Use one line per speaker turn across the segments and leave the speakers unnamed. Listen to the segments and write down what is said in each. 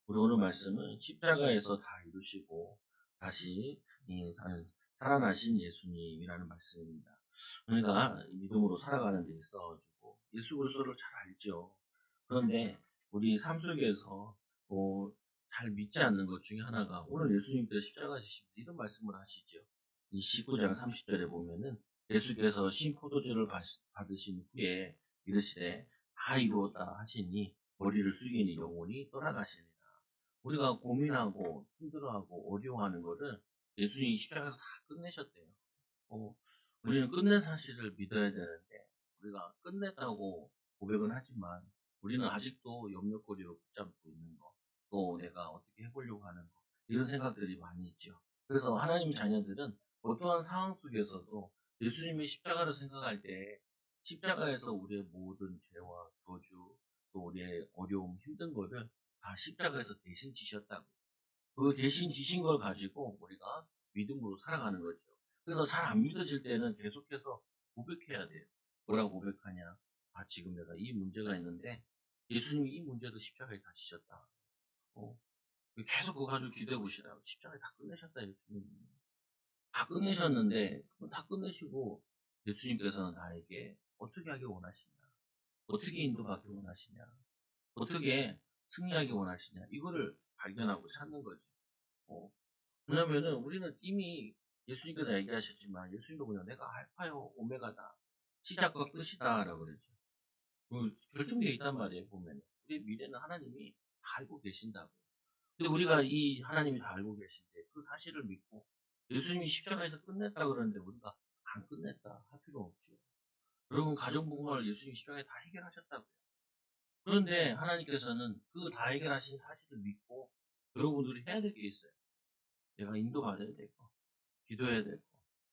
우리 오늘 말씀은 십자가에서 다 이루시고 다시 살아나신 예수님이라는 말씀입니다. 우리가 믿음으로 살아가는 데 있어가지고 예수 그리스도를 잘 알죠. 그런데 우리 삶 속에서 잘 믿지 않는 것 중에 하나가 오늘 예수님께서 십자가 지시면서 이런 말씀을 하시죠. 이 19장 30절에 보면은 예수께서 신포도주를 받으신 후에 이르시되 다 이루었다 하시니 머리를 숙이니 영혼이 떠나가시니라. 우리가 고민하고 힘들어하고 어려워하는 거를 예수님이 십자가에서 다 끝내셨대요. 어, 우리는 끝낸 사실을 믿어야 되는데 우리가 끝냈다고 고백은 하지만 우리는 아직도 염려거리로 붙잡고 있는 거, 또 내가 어떻게 해보려고 하는 거, 이런 생각들이 많이 있죠. 그래서 하나님 자녀들은 어떠한 상황 속에서도 예수님의 십자가를 생각할 때 십자가에서 우리의 모든 죄와 저주, 또 우리의 어려움, 힘든 거를 다 십자가에서 대신 지셨다고. 그 대신 지신 걸 가지고 우리가 믿음으로 살아가는 거죠. 그래서 잘 안 믿어질 때는 계속해서 고백해야 돼요. 뭐라고 고백하냐? 아, 지금 내가 이 문제가 있는데 예수님이 이 문제도 십자가에 다 지셨다. 어, 계속 그거 가지고 기도해 보시라고. 십자가에 다 끝내셨다, 예수님이. 다 끝내셨는데, 그건 다 끝내시고, 예수님께서는 나에게 어떻게 하길 원하시냐? 어떻게 인도하길 원하시냐? 어떻게 승리하길 원하시냐? 이거를 발견하고 찾는 거지. 어, 왜냐면은 우리는 이미 예수님께서 얘기하셨지만 예수님도 그냥 내가 알파요 오메가다 시작과 끝이다 라고 그러죠. 결정되어 있단 말이에요. 보면 우리의 미래는 하나님이 다 알고 계신다고. 근데 우리가 이 하나님이 다 알고 계신데 그 사실을 믿고 예수님이 십자가에서 끝냈다 그러는데 우리가 안 끝냈다 할 필요 없죠. 여러분 가정부금을 예수님이 십자가에 다 해결하셨다고요. 그런데 하나님께서는 그 다 해결하신 사실을 믿고 여러분들이 해야 될 게 있어요. 내가 인도받아야 되고 기도해야 되고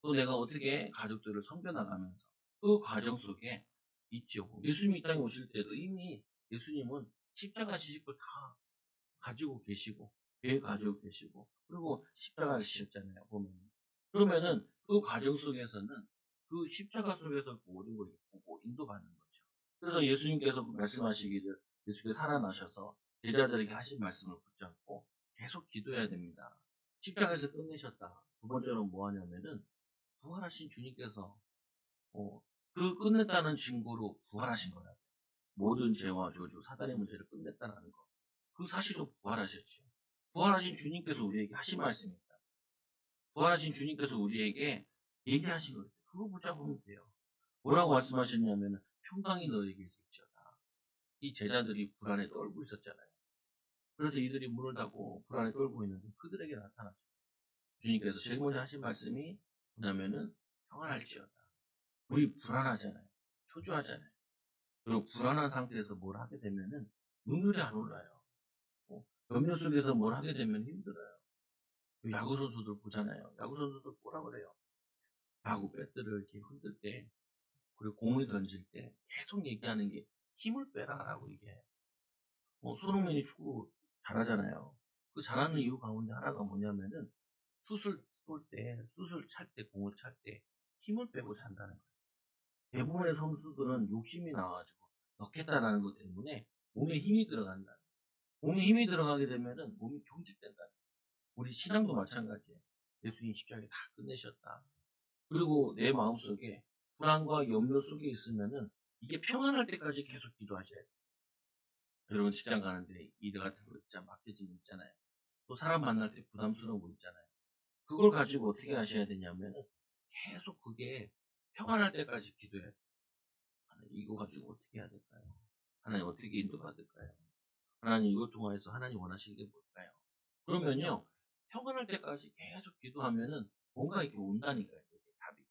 또 내가 어떻게 가족들을 섬겨나가면서 그 과정 속에 있죠. 예수님이 이 땅에 오실 때도 이미 예수님은 십자가 지실 걸 다 가지고 계시고 계획 가지고 계시고 그리고 십자가를 지셨잖아요. 보면 그러면은 그 과정 속에서는 그 십자가 속에서 모든 걸 보고 인도받는 거죠. 그래서 예수님께서 말씀하시기를 예수께서 살아나셔서 제자들에게 하신 말씀을 붙잡고 계속 기도해야 됩니다. 십자가에서 끝내셨다. 두 번째로 뭐 하냐면은 부활하신 주님께서 어, 그 끝냈다는 증거로 부활하신 거야. 모든 죄와 저주, 사단의 문제를 끝냈다는 거. 그 사실로 부활하셨죠. 부활하신 주님께서 우리에게 하신 말씀입니다. 부활하신 주님께서 우리에게 얘기하신 거예요. 그거 붙잡으면 돼요. 뭐라고 말씀하셨냐면 평강이 너에게서 있지어다. 이 제자들이 불안에 떨고 있었잖아요. 그래서 이들이 문을 닫고 불안에 떨고 있는데 그들에게 나타나셨어요. 주님께서 제일 먼저 하신 말씀이 뭐냐면은 평안할지어다. 우리 불안하잖아요. 초조하잖아요. 그리고 불안한 상태에서 뭘 하게 되면은 눈물이 안 올라요. 염려 속에서 뭘 하게 되면 힘들어요. 야구 선수들 보잖아요. 야구 선수들 뭐라 그래요? 야구 배트를 이렇게 흔들 때, 그리고 공을 던질 때 계속 얘기하는 게 힘을 빼라라고 얘기해요. 손흥민이 축구 잘하잖아요. 그 잘하는 이유 가운데 하나가 뭐냐면은 슛을 쏠 때, 슛을 찰 때, 공을 찰 때 힘을 빼고 찬다는 거예요. 대부분의 선수들은 욕심이 나와가지고 넣겠다라는 것 때문에 몸에 힘이 들어간다. 몸에 힘이 들어가게 되면은 몸이 경직된다. 우리 신앙도 마찬가지예요. 예수님 십자가에 다 끝내셨다. 그리고 내 마음속에 불안과 염려 속에 있으면은 이게 평안할 때까지 계속 기도하셔야 돼요. 여러분 직장 가는데 일 같은 거 있잖아, 맡겨진 거 있잖아요. 또 사람 만날 때 부담스러운 거 있잖아요. 그걸 가지고 어떻게 하셔야 되냐면은 계속 그게 평안할 때까지 기도해야 돼요. 하나님 이거 가지고 어떻게 해야 될까요? 하나님 어떻게 인도받을까요? 하나님 이것 통해서 하나님 원하시는 게 뭘까요? 그러면요 평안할 때까지 계속 기도하면은 뭔가 이렇게 온다니까요. 이렇게 답이.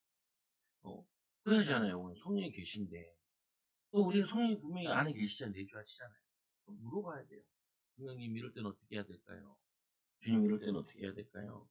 그러잖아요. 오늘 성령이 계신데 또 우리는 성령이 분명히 안에 계시잖아요. 내주하시잖아요. 물어봐야 돼요. 성령님 이럴 때는 어떻게 해야 될까요? 주님 이럴 때는 어떻게 해야 될까요?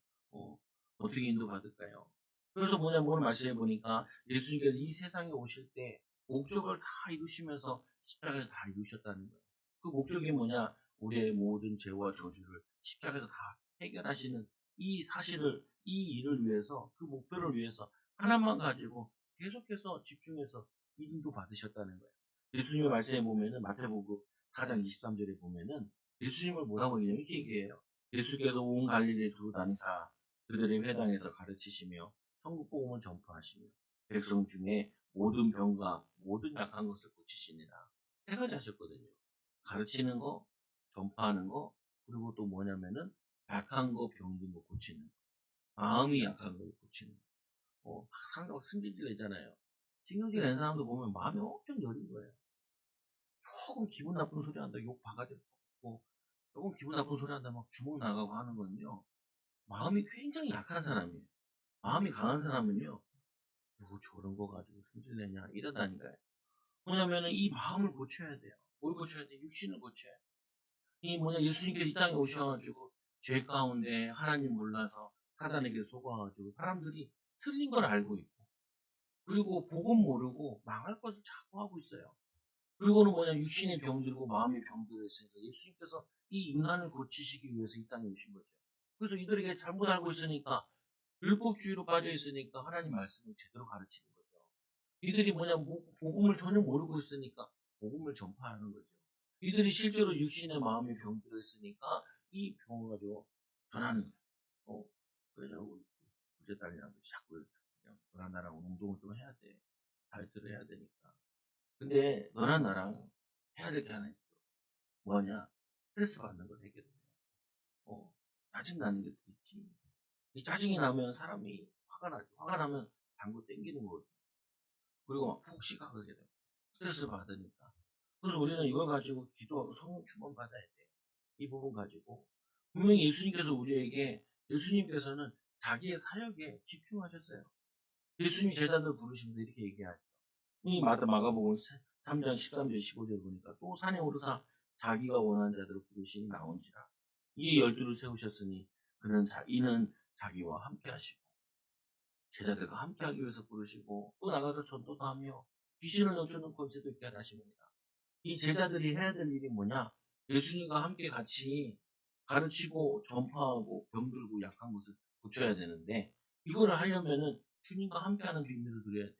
어떻게 인도받을까요? 그래서 뭐냐면 오늘 말씀해 보니까 예수님께서 이 세상에 오실 때 목적을 다 이루시면서 십자가에서 다 이루셨다는 거예요. 그 목적이 뭐냐? 우리의 모든 죄와 저주를 십자가에서 다 해결하시는 이 사실을, 이 일을 위해서, 그 목표를 위해서 하나만 가지고 계속해서 집중해서 인도 받으셨다는 거예요. 예수님의 말씀에 보면은 마태복음 4장 23절에 보면은 예수님을 뭐라고 얘기해요? 이렇게 얘기해요. 예수께서 온 갈릴리에 두루 다니사 그들의 회당에서 가르치시며 천국 복음을 전파하시며 백성 중에 모든 병과 모든 약한 것을 고치시니라. 세 가지 하셨거든요. 가르치는 거, 전파하는 거, 그리고 또 뭐냐면은 약한 거, 병든 거 고치는 거. 마음이 약한 걸 고치는 거. 상대방 승질질 내잖아요. 신경질 낸 사람도 보면 마음이 엄청 여린 거예요. 조금 기분 나쁜 소리 한다, 욕 바가지 먹고, 조금 기분 나쁜 소리 한다, 막 주먹 나가고 하는 건요. 마음이 굉장히 약한 사람이에요. 마음이 강한 사람은요, 뭐 저런 거 가지고 승질내냐, 이러다니까요. 뭐냐면은 이 마음을 고쳐야 돼요. 뭘 고쳐야 돼? 육신을 고쳐야 돼. 예수님께서 이 땅에 오셔가지고 죄 가운데 하나님 몰라서 사단에게 속아가지고 사람들이 틀린 걸 알고 있고, 그리고 복음 모르고 망할 것을 자꾸 하고 있어요. 그리고는 육신의 병들고 마음의 병들어 있으니까 예수님께서 이 인간을 고치시기 위해서 이 땅에 오신 거죠. 그래서 이들에게 잘못 알고 있으니까 율법주의로 빠져 있으니까 하나님 말씀을 제대로 가르치는 거죠. 이들이 복음을 전혀 모르고 있으니까 복음을 전파하는 거죠. 이들이 실제로 육신의 마음의 병들어 있으니까 이 병을 가지고 전하는 거예요. 그래서 우리 부재 딸이랑 자꾸 그냥 너랑 나랑 운동을 좀 해야 돼. 다이어트를 해야 되니까. 근데 너랑 나랑 해야 될 게 하나 있어. 뭐냐? 스트레스 받는 걸 해결해. 어, 짜증 나는 게 있지. 이 짜증이 나면 사람이 화가 나죠. 화가 나면 방구 땡기는 거거든. 그리고 막 푹 시각하게 돼요. 스트레스 받으니까. 그래서 우리는 이걸 가지고 기도하고 성령 충만 받아야 돼요. 이 부분 가지고. 분명히 예수님께서는 자기의 사역에 집중하셨어요. 예수님이 제자들 부르시면서 이렇게 얘기하죠. 이 마가복음 3장 13절 15절 보니까 또 산에 오르사 자기가 원하는 자들을 부르시니 나온지라. 이에 열두를 세우셨으니 이는 자기와 함께 하시고 제자들과 함께 하기 위해서 부르시고 또 나가서 전도도 하며 귀신을 넣어주는 권세도 있게 하십니다. 이 제자들이 해야 될 일이 뭐냐? 예수님과 함께 같이 가르치고 전파하고 병들고 약한 것을 고쳐야 되는데 이거를 하려면은 주님과 함께하는 비밀을 누려야 돼요.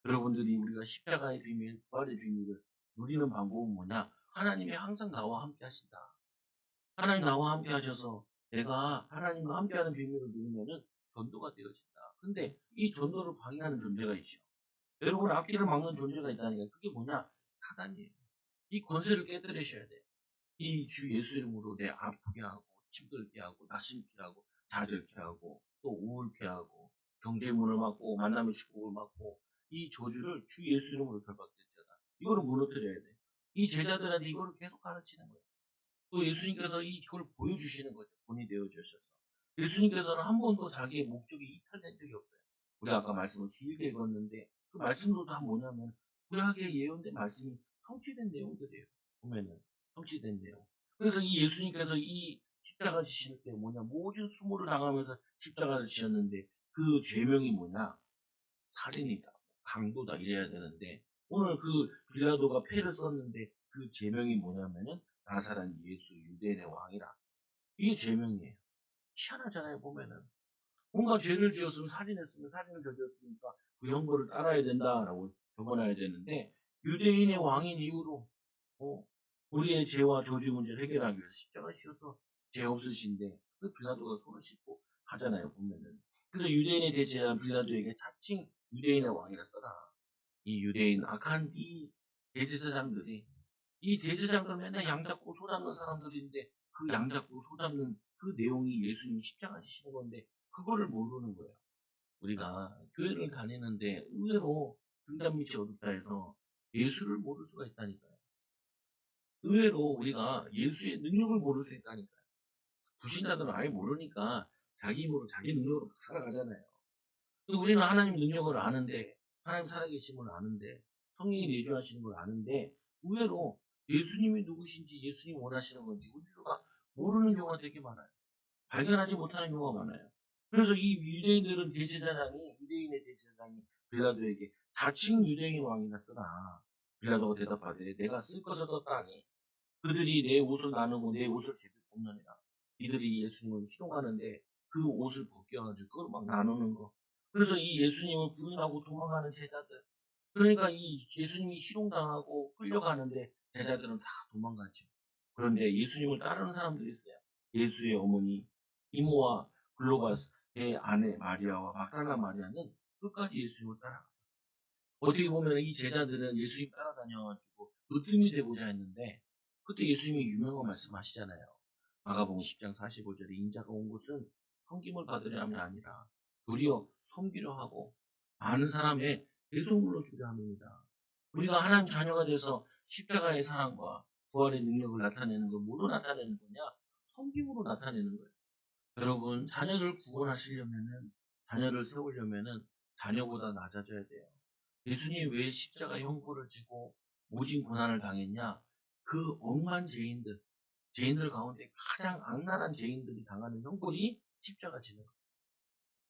여러분들이 우리가 십자가의 비밀, 부활의 비밀을 누리는 방법은 뭐냐? 하나님이 항상 나와 함께 하신다. 하나님 나와 함께 하셔서 내가 하나님과 함께하는 비밀을 누리면은 전도가 되어진다. 근데 이 전도를 방해하는 존재가 있죠. 여러분 앞길을 막는 존재가 있다니까. 그게 뭐냐? 사단이에요. 이 권세를 깨뜨리셔야 돼요. 이 주 예수 이름으로 내 아프게 하고 힘들게 하고 낙심케 하고 좌절케 하고 또 우울케 하고 경제문을 막고 만남의 축복을 막고 이 저주를 주 예수 이름으로 결박될지어다. 이거를 무너뜨려야 돼. 이 제자들한테 이거를 계속 가르치는 거예요. 또 예수님께서 이걸 보여주시는 거죠. 본이 되어 주셔서. 예수님께서는 한 번도 자기의 목적이 이탈된 적이 없어요. 우리가 아까 말씀을 길게 읽었는데 그 말씀도 다 뭐냐면 구약에 예언된 말씀이 성취된 내용들이에요. 보면은 성취된 내용. 그래서 이 예수님께서 이 십자가 지실 때 모든 수모를 당하면서 십자가를 지셨는데 그 죄명이 살인이다, 강도다 이래야 되는데 오늘 그 빌라도가 패를 썼는데 그 죄명이 뭐냐면은 나사렛 예수 유대인의 왕이라. 이게 죄명이에요. 희한하잖아요 보면은. 뭔가 죄를 지었으면 살인했으면 살인을 저질렀으니까 그 형벌을 따라야 된다라고 적어놔야 되는데 유대인의 왕인 이후로 어, 우리의 죄와 저주 문제를 해결하기 위해서 십자가 씌워서 죄 없으신데 그 빌라도가 손을 씻고 하잖아요 보면은. 그래서 유대인의 대제한 빌라도에게 자칭 유대인의 왕이라 써라. 이 유대인 악한 이 대제사장들이 이 대제사장들 맨날 양 잡고 소 잡는 사람들인데 그 양 잡고 소 잡는 그 내용이 예수님이 십자가 지시는 건데 그거를 모르는 거예요. 우리가 교회를 다니는데 의외로 등잔 밑이 어둡다 해서 예수를 모를 수가 있다니까요. 의외로 우리가 예수의 능력을 모를 수 있다니까요. 불신자들은 아예 모르니까 자기 힘으로 자기 능력으로 살아가잖아요. 우리는 하나님 능력을 아는데 하나님 살아계심을 아는데 성령이 내주하시는 걸 아는데 의외로 예수님이 누구신지 예수님 원하시는 건지 우리가 모르는 경우가 되게 많아요. 발견하지 못하는 경우가 많아요. 그래서 이 유대인의 대제사장이 빌라도에게 자칭 유대인 왕이나 쓰라. 빌라도가 대답하되 내가 쓸 것을 썼다니 그들이 내 옷을 나누고 내 옷을 제비 뽑느니라. 이들이 예수님을 희롱하는데 그 옷을 벗겨가지고 그걸 막 나누는 거. 그래서 이 예수님을 부인하고 도망가는 제자들. 그러니까 이 예수님이 희롱당하고 끌려가는데 제자들은 다 도망가죠. 그런데 예수님을 따르는 사람들이 있어요. 예수의 어머니, 이모와 글로바스의 아내 마리아와 막달라 마리아는 끝까지 예수님을 따라가요. 어떻게 보면 이 제자들은 예수님 따라다녀가지고 으뜸이 되고자 했는데, 그때 예수님이 유명한 말씀하시잖아요. 마가복음 10장 45절에 인자가 온 곳은 섬김을 받으려 함이 아니라 도리어 섬기려 하고 많은 사람의 대속물로 주려 함입니다. 우리가 하나님 자녀가 돼서 십자가의 사랑과 부활의 능력을 나타내는 걸 뭐로 나타내는 거냐? 섬김으로 나타내는 거예요. 여러분, 자녀를 구원하시려면은, 자녀를 세우려면은 자녀보다 낮아져야 돼요. 예수님이 왜 십자가 형벌을 지고 모진 고난을 당했냐? 그 억만 죄인들 가운데 가장 악랄한 죄인들이 당하는 형벌이 십자가 지는 거예요.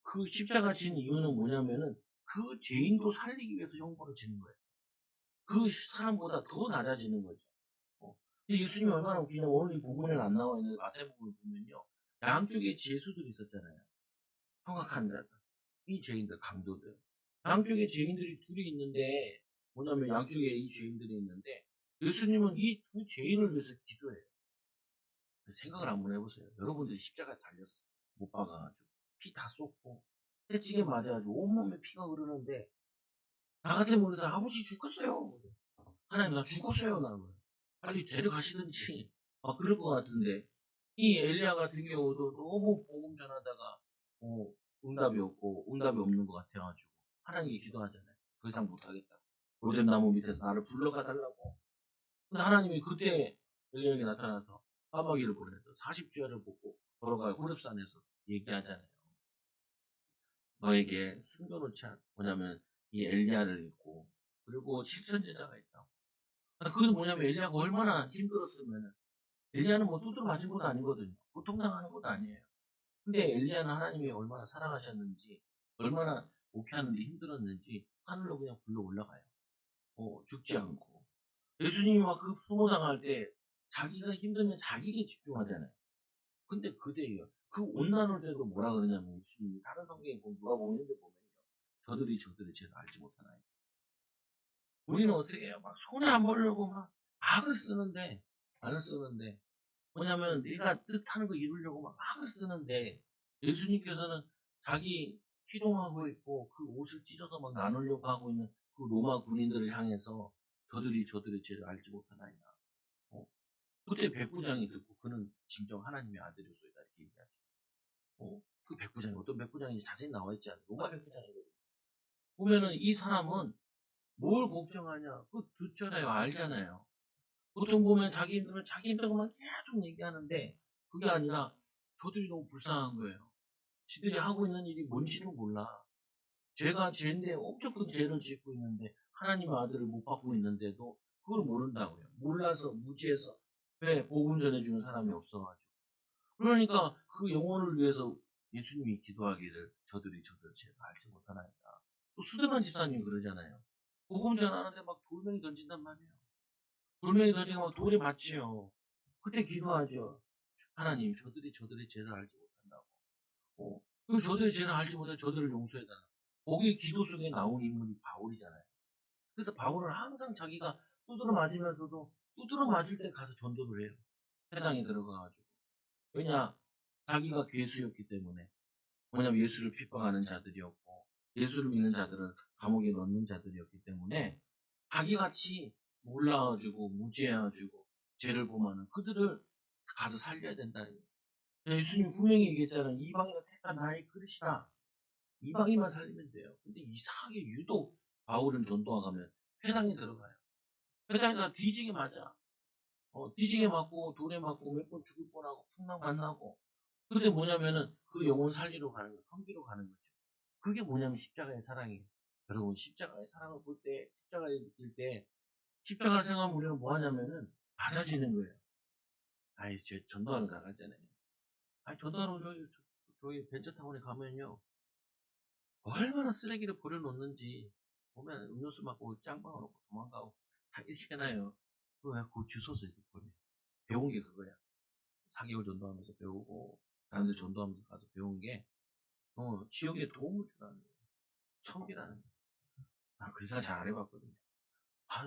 그 십자가 지는 이유는 뭐냐면은 그 죄인도 살리기 위해서 형벌을 지는 거예요. 그 사람보다 더 낮아지는 거죠. 근데 예수님이 얼마나 웃기냐. 오늘 이 본문에는 안 나와 있는 마태복음을 보면요. 양쪽에 죄수들이 있었잖아요. 형악한 자들. 이 죄인들, 강도들. 양쪽에 죄인들이 둘이 있는데, 뭐냐면 양쪽에 이 죄인들이 있는데, 예수님은 이 두 죄인을 위해서 기도해요. 생각을 한번 해보세요. 여러분들이 십자가에 달렸어. 못 박아가지고. 피 다 쏟고, 채찍에 맞아가지고 온몸에 피가 흐르는데, 나 같은 모르서 아버지 죽었어요. 하나님 나 죽었어요. 나 빨리 데려가시든지. 그럴 것 같은데, 이 엘리야 같은 경우도 너무 복음 전하다가, 어, 응답이 없는 것 같아가지고, 하나님께 기도하잖아요. 더 이상 못하겠다. 로뎀 나무 밑에서 나를 불러가 달라고. 근데 하나님이 그때 엘리야에게 나타나서 까마귀를 보내서 40주야를 보고 걸어가 호렙산에서 얘기하잖아요. 너에게 숨겨놓지 뭐냐면 이 엘리야를 읽고 그리고 실천제자가 있다고. 그건 뭐냐면 엘리야가 얼마나 힘들었으면 엘리야는 뭐 두드러 맞은 것도 아니거든요. 고통당하는 것도 아니에요. 근데 엘리야는 하나님이 얼마나 사랑하셨는지 얼마나 목회하는데 힘들었는지 하늘로 그냥 불러 올라가요. 죽지 않고. 예수님이 막 그 수모당할 때 자기가 힘들면 자기에게 집중하잖아요. 근데 그대요. 그 온난올 때도 뭐라 그러냐면 예수님이 다른 성경에 보면 누가 보는데 보면요. 저들이 죄를 알지 못하나요? 우리는 어떻게 해요? 막 손해 안 보려고 막 막을 쓰는데 안 쓰는데 뭐냐면 내가 뜻하는 거 이루려고 막 막을 쓰는데 예수님께서는 자기 희롱하고 있고 그 옷을 찢어서 막 나누려고 하고 있는 그 로마 군인들을 향해서 저들이 죄를 알지 못하나이다. 어, 그때 백부장이 듣고 그는 진정 하나님의 아들이소이다 이렇게 얘기하죠. 그 백부장이 어떤 백부장인지 자세히 나와 있지 않아요. 로마 백부장이거든요. 보면은 이 사람은 뭘 걱정하냐? 그거 듣잖아요. 알잖아요. 보통 보면 자기 힘들면 자기 힘든 것만 계속 얘기하는데 그게 아니라 저들이 너무 불쌍한 거예요. 지들이 하고 있는 일이 뭔지를 몰라. 죄가 죄인데 엄청 큰 죄를 짓고 있는데 하나님의 아들을 못 받고 있는데도 그걸 모른다고요. 몰라서 무지해서 왜 복음 전해주는 사람이 없어가지고. 그러니까 그 영혼을 위해서 예수님이 기도하기를 저들이 저들 죄를 알지 못하나이다. 또 수드만 집사님이 그러잖아요. 복음 전하는데 막 돌멩이 던진단 말이에요. 돌멩이 던지고 막 돌에 맞지요. 그때 기도하죠. 하나님, 저들이 죄를 알지 못한다고. 그 저들이 죄를 알지 못해 저들을 용서해달라. 거기 기도 속에 나온 인물이 바울이잖아요. 그래서 바울은 항상 자기가 두드러 맞으면서도 두드러 맞을 때 가서 전도를 해요. 회당에 들어가가지고. 왜냐? 자기가 괴수였기 때문에. 뭐냐면 예수를 핍박하는 자들이었고, 예수를 믿는 자들을 감옥에 넣는 자들이었기 때문에, 자기같이 몰라가지고, 무지해가지고, 죄를 범하는 그들을 가서 살려야 된다는 거예요. 예수님 분명히 얘기했잖아요. 이방인을 택한 나의 그릇이다. 이방인만 살리면 돼요. 근데 이상하게 유독 바울은 전도와 가면 회당에 들어가요. 회당에다 뒤지게 맞아. 뒤지게 맞고 돌에 맞고 몇 번 죽을 뻔하고 풍랑 만나고. 근데 뭐냐면은 그 영혼 살리러 가는 거, 섬기러 가는 거죠. 그게 뭐냐면 십자가의 사랑이에요. 여러분 십자가의 사랑을 볼 때, 십자가를 느낄 때, 십자가를 생각하면 우리는 뭐 하냐면은 낮아지는 거예요. 아이, 제 전도하러 나가잖아요. 아니, 전도하러 저기 벤처타운에 가면요. 얼마나 쓰레기를 버려놓는지 보면 음료수 맞고 짱방을 놓고 도망가고 다 이렇게 해놔요. 그거 주워서 이렇게 버려. 배운 게 그거야. 4개월 전도하면서 배우고 나름대로 전도하면서 가서 배운 게 지역에 도움을 주라는 거예요. 섬기라는 거예요. 나 그래서 잘 안 해봤거든요.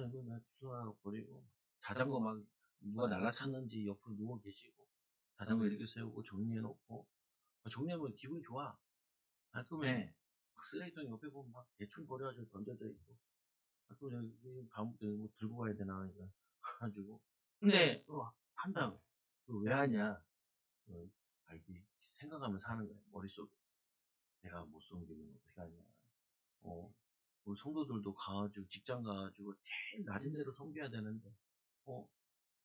이거 나 주워서 버리고 자전거 막 누가 날라찼는지 옆으로 누워 계시고, 자전거 이렇게 세우고 정리해 놓고, 정리하면 기분이 좋아. 깔끔해. 막 쓰레기통 옆에 보면 막 대충 버려가지고 던져져 있고, 또 여기 다음부터 뭐 들고 가야 되나, 이거. 가지고. 근데 또 한다고. 왜 하냐. 이게 생각하면서 하는 거야, 머릿속에. 내가 못 섬기면 어떻게 하냐. 어, 우리 성도들도 가가지고, 직장 가가지고, 제일 낮은 데로 섬겨야 되는데, 어,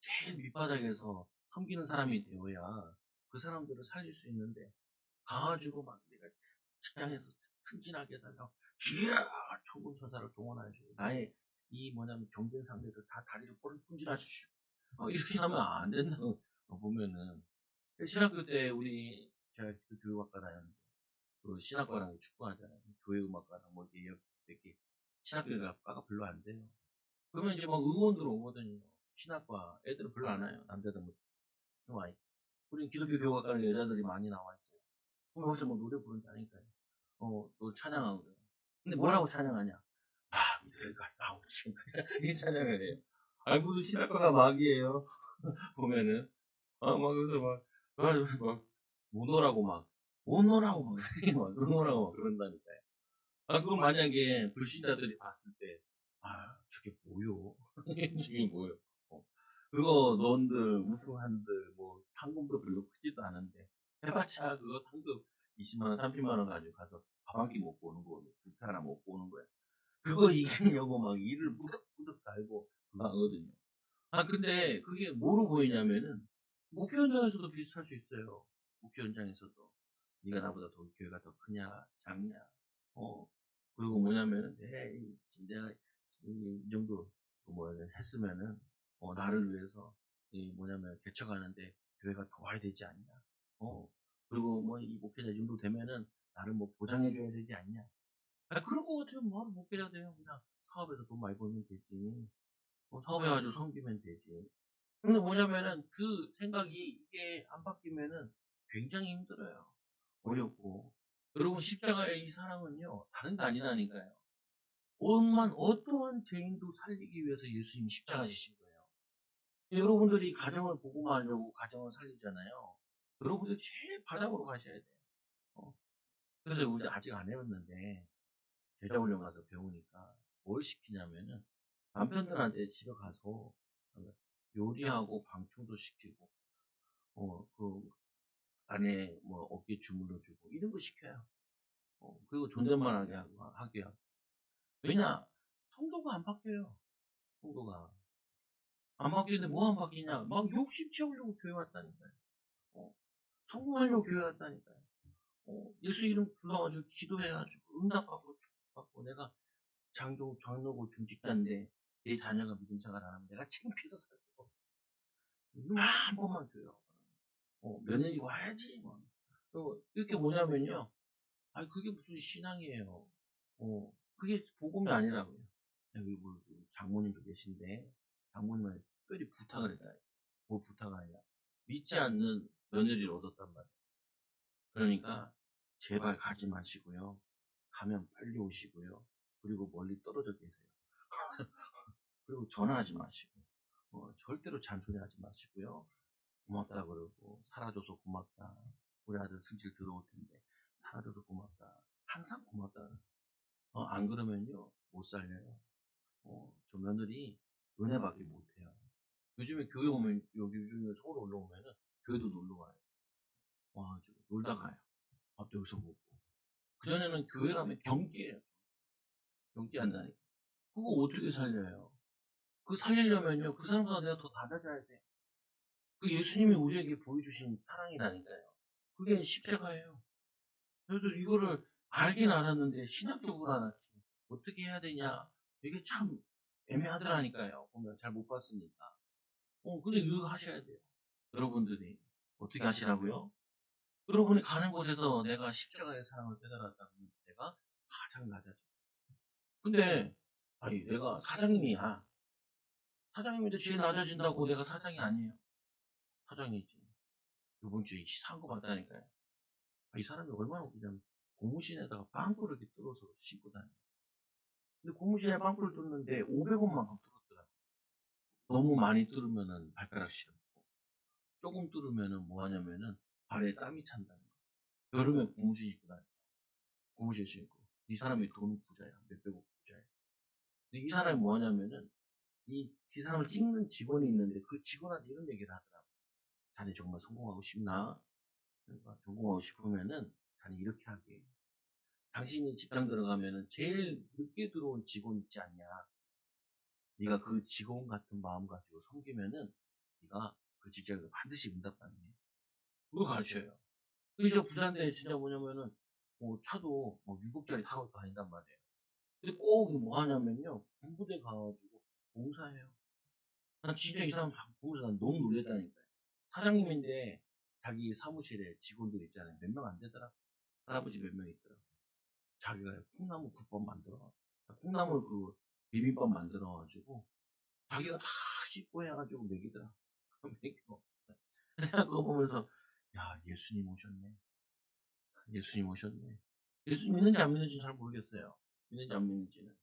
제일 밑바닥에서 섬기는 사람이 되어야 그 사람들을 살릴 수 있는데, 가가지고 막 내가 직장에서 승진하게 해달라고, 쥐야! 천군천사를 동원해주고, 나의 이 뭐냐면 경쟁 상대들 다 다리를 분질하시고, 이렇게 하면 안 된다고 보면은, 신학교 때 우리, 제가 그 교육학과 다녔는데, 그 신학과랑 축구하잖아요. 교회음악과랑 뭐 이렇게 신학교가 과가 별로 안 돼요. 그러면 이제 막 응원들 오거든요. 신학과 애들은 별로 안 와요. 남자들 뭐 좀 와요. 우리 기독교 교과과는 여자들이 많이 나와 있어요. 그럼 여기서 뭐 노래 부른다니까요. 또 찬양하고 그래요. 근데 뭐라고 찬양하냐? 아, 이들과 싸우지. 이 찬양을 해요. 아니, 무슨 신학과가 막이에요. 보면은. 막, 그래서 못 노라고 막, 못 노라고 막, 못 노라고 막 그런다니까요. 그걸 만약에 불신자들이 봤을 때, 저게 뭐요? 저게 뭐요? 어, 그거 넌들 우승한들 뭐 상금도 별로 크지도 않은데 해봤자 그거 상금 20만 원, 30만 원 가지고 가서 밥 한 끼 먹고 오는 거, 뷔페 하나 먹고 오는 거야. 그거 이기려고 막 일을 무덕무덕 달고 그거 하거든요. 근데 그게 뭐로 보이냐면은 목표 현장에서도 비슷할 수 있어요. 목표 현장에서도 네가 나보다 더 교회가 더 크냐 작냐. 어 그리고 뭐냐면은 내가 이 정도 뭐 했으면은 나를 위해서 이 뭐냐면 개척하는데 교회가 도와야 되지 않냐. 그리고 뭐 이 목회자 이 정도 되면은 나를 뭐 보장해 줘야 되지 않냐. 그럴 것 같으면 뭐하러 목회자 돼요. 그냥 사업에서 돈 많이 벌면 되지. 사업해가지고 섬기면 되지. 근데 뭐냐면은 그 생각이 이게 안 바뀌면은 굉장히 힘들어요. 어렵고. 여러분 십자가의 이 사랑은요 다른 게 아니라니까요. 어떠한 죄인도 살리기 위해서 예수님이 십자가 지신 거예요. 여러분들이 가정을 복음하려고 가정을 살리잖아요. 여러분들 제일 바닥으로 가셔야 돼요. 어. 그래서 우리 아직 안 해봤는데 제자훈련 가서 배우니까 뭘 시키냐면은 남편들한테 집에 가서 요리하고 방충도 시키고 그 안에 뭐 어깨 주물러 주고 이런 거 시켜요. 그리고 존댓말하게 하게 하고. 왜냐? 성도가 안 바뀌어요. 성도가 안 바뀌는데 뭐 안 바뀌냐? 막 욕심 채우려고 교회 왔다니까요. 어, 성공하려고 교회 왔다니까요. 예수 이름 불러가지고 기도해가지고 응답받고 축복받고 내가 장로고 중직자인데 내 자녀가 믿음 생활 안 하면 내가 창피해서 살 수가 없어. 이거만 한 번만 줘요. 며느리 와야지. 뭐. 이렇게 뭐냐면요. 그게 무슨 신앙이에요. 그게 복음이 아니라고요. 여기 뭐 장모님도 계신데 장모님한테 특별히 부탁을 했다. 뭐 부탁하냐? 믿지 않는 며느리를 얻었단 말이에요. 그러니까 제발 가지 마시고요. 가면 빨리 오시고요. 그리고 멀리 떨어져 계세요. 그리고 전화하지 마시고 절대로 잔소리하지 마시고요. 고맙다 그러고 살아줘서 고맙다. 우리 아들 승질 들어올 텐데 살아줘서 고맙다. 항상 고맙다. 안 그러면요 못 살려요. 저 며느리 은혜밖에 못해요. 요즘에 교회 오면 여기 요즘에 서울 올라오면은 교회도 놀러 와요. 와가지고 놀다 가요. 밥도 여기서 먹고. 그전에는 교회 가면 경기예요. 경기한다니까. 그거 어떻게 살려요? 그 살리려면요 그 사람보다 내가 더 낮아져야 돼. 그 예수님이 우리에게 보여주신 사랑이라니까요. 그게 십자가예요. 그래서 이거를 알긴 알았는데 신학적으로 알았지. 어떻게 해야 되냐. 이게 참 애매하더라니까요. 보면 잘 못 봤으니까. 근데 이거 하셔야 돼요. 여러분들이. 어떻게 하시라고요? 여러분이 가는 곳에서 내가 십자가의 사랑을 깨달았다면 내가 가장 낮아져. 근데, 내가 사장님이야. 사장님인데 제일 낮아진다고 내가 사장이 아니에요. 사장이지. 이번 주에 이상한 거 봤다니까요. 이 사람이 얼마나 웃기냐면 고무신에다가 빵꾸를 이렇게 뚫어서 신고 다녀. 근데 고무신에 빵꾸를 뚫는데 500원만큼 뚫었더라고. 너무 많이 뚫으면은 발가락 시렵고, 조금 뚫으면은 뭐 하냐면은 발에 땀이 찬다는 거야. 여름에 고무신 입고 다녀. 고무신 신고. 이 사람이 돈 부자야. 몇백억 부자야. 근데 이 사람이 뭐 하냐면은 이 사람을 찍는 직원이 있는데 그 직원한테 이런 얘기를 하더라고. 자네 정말 성공하고 싶나? 그러니까 성공하고 싶으면은 자네 이렇게 하게. 당신이 직장 들어가면은 제일 늦게 들어온 직원 있지 않냐? 네가 그 직원 같은 마음 가지고 섬기면은 네가 그 직장에서 반드시 응답받네. 그걸 가르쳐요. 그 이제 부자인데 진짜 뭐냐면은 뭐 차도 뭐 6억짜리 타고 다닌단 말이에요. 근데 꼭 뭐 하냐면요. 군부대 가가지고 봉사해요. 난 진짜 이 사람 보면서 난 너무 놀랬다니까요. 사장님인데 자기 사무실에 직원들 있잖아요. 몇 명 안 되더라. 할아버지 몇 명 있더라. 자기가 콩나물 국밥 만들어. 콩나물 그 비빔밥 만들어가지고 자기가 다 씻고 해가지고 먹이더라. 먹이고. 내가 그거 보면서 야 예수님 오셨네. 예수님 오셨네. 예수님 믿는지 안 믿는지 잘 모르겠어요. 믿는지 안 믿는지는.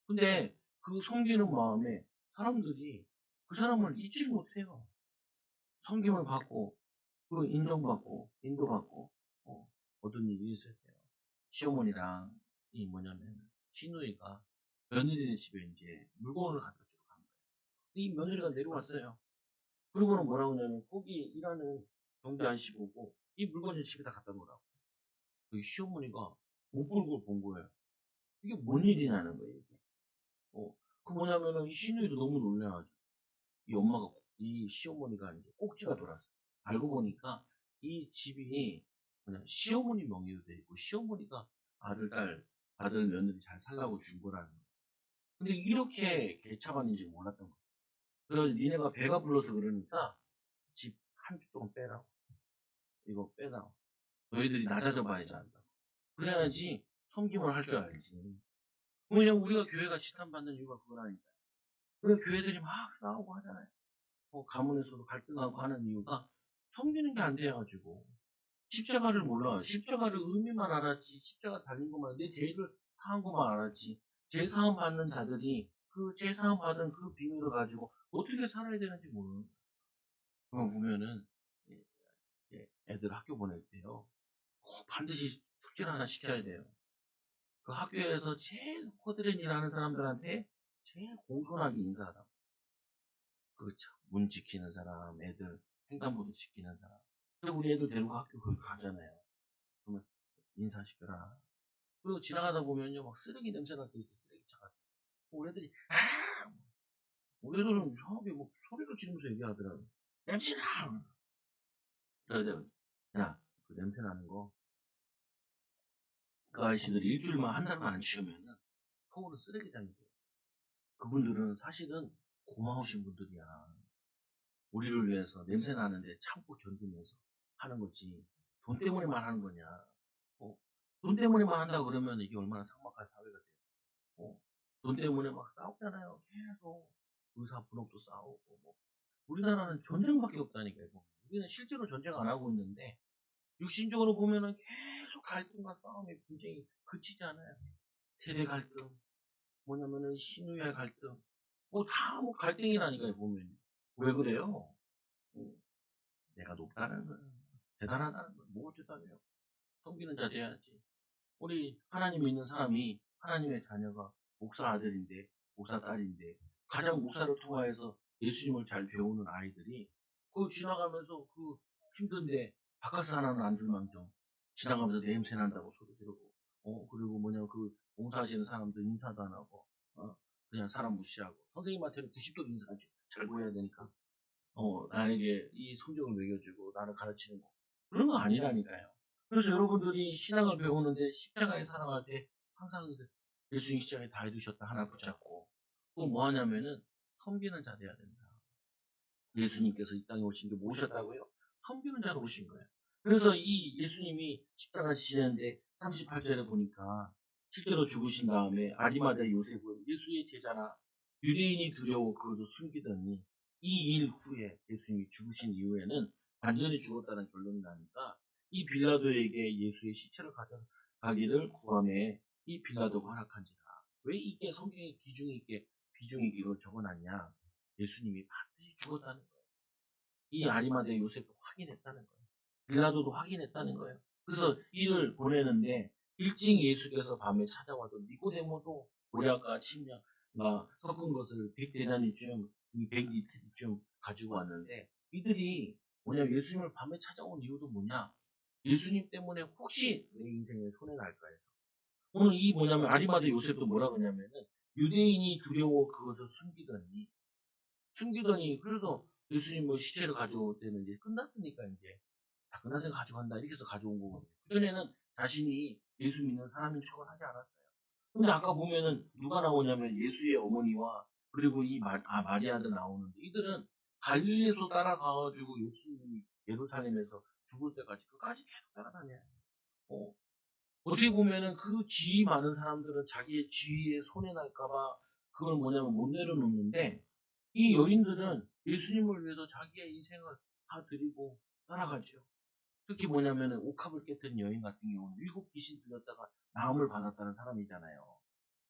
근데 그 섬기는 마음에 사람들이 그 사람을 잊지 못해요. 섬김을 받고, 그 인정받고, 인도받고, 어떤 일이 있었대요. 시어머니랑, 이 뭐냐면, 시누이가 며느리네 집에 이제 물건을 갖다 주러 간 거예요. 이 며느리가 내려왔어요. 그러고는 뭐라고 하냐면, 거기 일하는 경비 아저씨 보고, 이 물건을 집에다 갖다 놓으라고. 그 시어머니가 못 보고 본 거예요. 이게 뭔 일이냐는 거예요, 이게. 어, 그 뭐냐면은, 이 시누이도 너무 놀래가지고, 이 엄마가, 이 시어머니가 이제 꼭지가 돌았어요. 알고 보니까 이 집이 그냥 시어머니 명의로 돼 있고, 시어머니가 아들, 딸, 아들, 며느리 잘 살라고 준 거라는 거예요. 근데 이렇게 개차반인지 몰랐던 거예요. 그래서 니네가 배가 불러서 그러니까 집 한 주 동안 빼라고. 이거 빼라고. 너희들이 낮아져 봐야지 한다고. 그래야지 섬김을 할 줄 알지. 왜냐면 우리가 교회가 지탄받는 이유가 그거라니까요. 왜 교회들이 막 싸우고 하잖아요. 가문에서도 갈등하고 하는 이유가 섬기는 게 안 돼가지고. 십자가를 몰라. 십자가를 의미만 알았지. 십자가 달린 것만, 내 죄를 사한 것만 알았지. 죄 사함 받는 자들이 그 죄 사함 받은 그 비밀을 가지고 어떻게 살아야 되는지 모르는 거야. 그거 보면은 예, 애들 학교 보낼 때요. 꼭 반드시 숙제를 하나 시켜야 돼요. 그 학교에서 제일 코드렛 일하는 사람들한테 제일 공손하게 인사하라. 그렇죠. 문 지키는 사람, 애들 횡단보도 지키는 사람. 근데 우리 애들 데리고 학교 거기 가잖아요. 그러면 인사시켜라. 그리고 지나가다 보면요, 막 쓰레기 냄새 날 때 있어, 쓰레기차가. 우리 애들이, 우리 애들은 저기 뭐 소리를 지르면서 얘기하더라고. 냄새나! 그래야 돼. 야, 그 냄새 나는 거, 그 아저씨들이 일주일만, 한 달만 안 치우면은 서울은 쓰레기장이 돼요. 그분들은 사실은 고마우신 분들이야. 우리를 위해서 냄새 나는데 참고 견디면서 하는 거지. 돈 때문에만 하는 거냐. 어? 돈 때문에만 한다 그러면 이게 얼마나 삭막한 사회가 돼요. 돈 때문에 막 싸우잖아요. 계속 의사 분업도 싸우고 뭐. 우리나라는 전쟁밖에 없다니까요. 우리는 실제로 전쟁 안 하고 있는데 육신적으로 보면은 계속 갈등과 싸움이 분쟁이 그치지 않아요. 세대 갈등, 뭐냐면은 신우의 갈등, 뭐 다 뭐 갈등이라니까요 보면. 왜 그래요? 어, 내가 높다는 거야. 대단하다는 거야. 뭐가 대단해요? 섬기는 자 돼야지. 우리 하나님 믿는 사람이 하나님의 자녀가 목사 아들인데, 목사 딸인데, 가장 목사를 통하여서 예수님을 잘 배우는 아이들이 그 지나가면서 그 힘든데 바카스 하나는 안 줄망정 지나가면서 냄새 난다고 소리 지르고, 그리고 뭐냐 그 봉사하시는 사람들 인사도 안 하고, 그냥 사람 무시하고 선생님한테는 90도 인사하지 잘 보여야 되니까, 나에게 이 성경을 먹여주고 나를 가르치는 거. 그런 거 아니라니까요. 그래서 여러분들이 신앙을 배우는데 십자가에 살아갈 때 항상 예수님 십자가에 다 이루셨다 하나 붙잡고 또 뭐 하냐면은 섬기는 자 돼야 된다. 예수님께서 이 땅에 오신 게 뭐셨다고요? 섬기는 자로 오신 거예요. 그래서 이 예수님이 십자가 지시는데 38절에 보니까 실제로 죽으신 다음에 아리마다 요셉은 예수의 제자나 유대인이 두려워 그것을 숨기더니 이 일 후에 예수님이 죽으신 이후에는 완전히 죽었다는 결론이 나니까 이 빌라도에게 예수의 시체를 가져가기를 구함에 이 빌라도가 허락한지라. 왜 이게 성경에 비중 있게 적어놨냐? 예수님이 반드시 죽었다는 거예요. 이 아리마대 요셉도 확인했다는 거예요. 빌라도도 확인했다는 거예요. 그래서 이를 보내는데 일찍 예수께서 밤에 찾아와도 니고데모도 보리아까 침략 섞은 것을 100데나리쯤, 이 100리터쯤 가지고 왔는데 이들이 뭐냐 예수님을 밤에 찾아온 이유도 뭐냐? 예수님 때문에 혹시 내 인생에 손해 날까 해서. 오늘 이 뭐냐면 아리마대 요셉도 뭐라 그러냐면은 유대인이 두려워 그것을 숨기더니 그래도 예수님 뭐 시체를 가져올 때는 이제 끝났으니까 이제 다 끝났으니까 가져간다 이렇게 해서 가져온 거거든요. 그전에는 자신이 예수 믿는 사람인 척을 하지 않았어요. 근데 아까 보면은 누가 나오냐면 예수의 어머니와 그리고 이 마리아도 나오는데 이들은 갈릴리에서 따라가가지고 예수님이 예루살렘에서 죽을 때까지 끝까지 계속 따라다녀요. 어, 어떻게 보면은 그 지위 많은 사람들은 자기의 지위에 손해 날까봐 그걸 뭐냐면 못 내려놓는데 이 여인들은 예수님을 위해서 자기의 인생을 다 드리고 따라가죠. 특히 뭐냐면은 옥합을 깨뜨린 여인 같은 경우는 일곱 귀신 들렸다가 나음을 받았다는 사람이잖아요.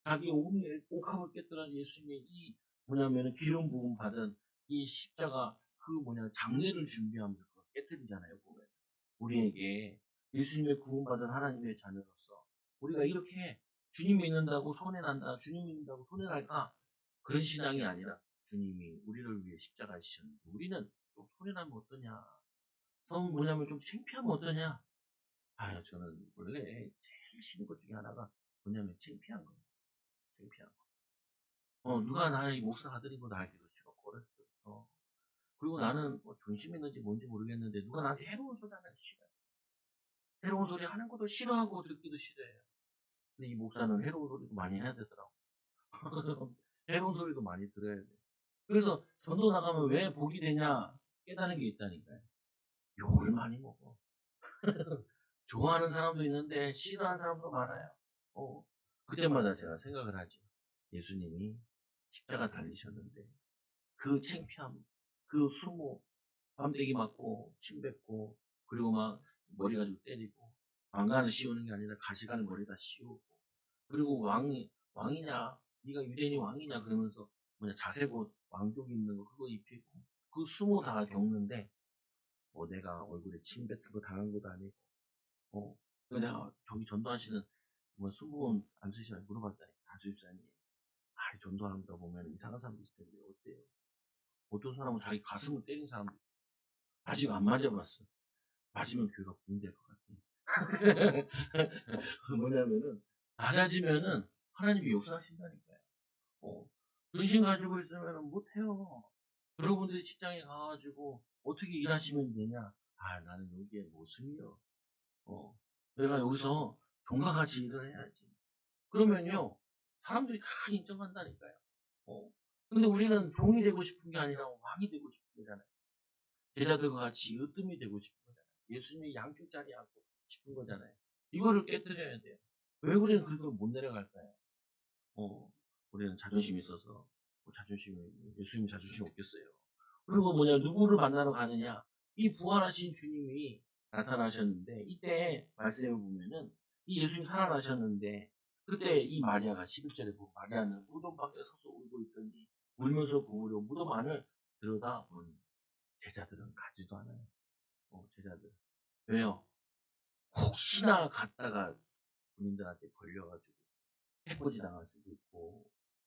자기 옥합을 깨뜨린 예수님의 이 뭐냐면은 기름 부음 받은 이 십자가 그 뭐냐 장례를 준비하면서 그걸 깨뜨리잖아요. 보면 우리에게 예수님의 구원받은 하나님의 자녀로서 우리가 이렇게 주님 믿는다고 손해난다, 주님 믿는다고 손해날까? 그런 신앙이 아니라 주님이 우리를 위해 십자가를 지셨는데 우리는 좀 손해나면 어떠냐? 성 뭐냐면 좀 창피하면 어떠냐? 아유, 저는 원래 제일 싫은 것 중에 하나가 뭐냐면 창피한 거예요. 창피한 거. 누가 나의 목사 아들인 거 알기도 싫었고, 어렸을 때부터. 그리고 나는 뭐 존심했는지 뭔지 모르겠는데 누가 나한테 해로운 소리 하는 거 싫어요. 해로운 소리 하는 것도 싫어하고 듣기도 싫어해요. 근데 이 목사는 해로운 소리도 많이 해야 되더라고. 해로운 소리도 많이 들어야 돼. 그래서 전도 나가면 왜 복이 되냐 깨달은 게 있다니까요. 욕을 많이 먹어. 좋아하는 사람도 있는데 싫어하는 사람도 많아요. 그때마다 제가 생각을 하죠. 예수님이 십자가 달리셨는데 그 창피함, 그 수모, 밤대기 맞고 침 뱉고 그리고 막 머리 가지고 때리고 왕관을 씌우는 게 아니라 가시관을 머리다 씌우고 그리고 왕이냐 네가 유대인이 왕이냐 그러면서 뭐냐 자색옷 왕족 입는 거 그거 입히고 그 수모 다 겪는데 뭐 내가 얼굴에 침 뱉은 거 당한 것도 아니고 내가 저기 전도하시는 뭐 수분 안 쓰시나 물어봤다니 주입사님 전도하다 보면 이상한 사람도 있을 텐데 어때요? 어떤 사람은 자기 가슴을 때린 사람도 있고 아직 안 맞아봤어. 맞으면 교회가 붕될 것 같아. 뭐냐면은 낮아지면은 하나님이 역사하신다니까요. 근심 가지고 있으면 못해요. 여러분들이 직장에 가가지고 어떻게 일하시면 되냐? 나는 여기에 모습이요. 내가 여기서 종과 같이 일을 해야지. 그러면요, 사람들이 다 인정한다니까요. 근데 우리는 종이 되고 싶은 게 아니라 왕이 되고 싶은 거잖아요. 제자들과 같이 으뜸이 되고 싶은 거잖아요. 예수님의 양쪽 자리에 앉고 싶은 거잖아요. 이거를 깨뜨려야 돼요. 왜 우리는 그걸 못 내려갈까요? 우리는 자존심이 있어서 예수님 자존심 없겠어요. 그리고 뭐냐 누구를 만나러 가느냐 이 부활하신 주님이 나타나셨는데 이때 말씀해 보면은 이 예수님 살아나셨는데 그때 이 마리아가 11절에 보면 마리아는 무덤 밖에 서서 울고 있더니 울면서 부으려 무덤 안을 들여다보니 제자들은 가지도 않아요. 제자들 왜요? 혹시나 갔다가 군인들한테 걸려가지고 해코지 당할 수도 있고